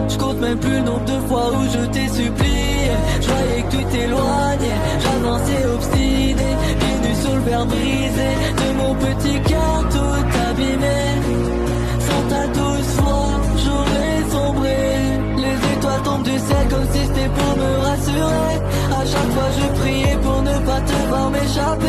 Je compte même plus le nombre de fois où je t'ai supplié. Je voyais que tu t'éloignais, j'avançais obstiné, pieds nus sur le verre brisé de mon petit cœur tout abîmé. Sans ta douce voix, j'aurais sombré. Les étoiles tombent du ciel comme si c'était pour me rassurer. À chaque fois je priais pour ne pas te voir m'échapper.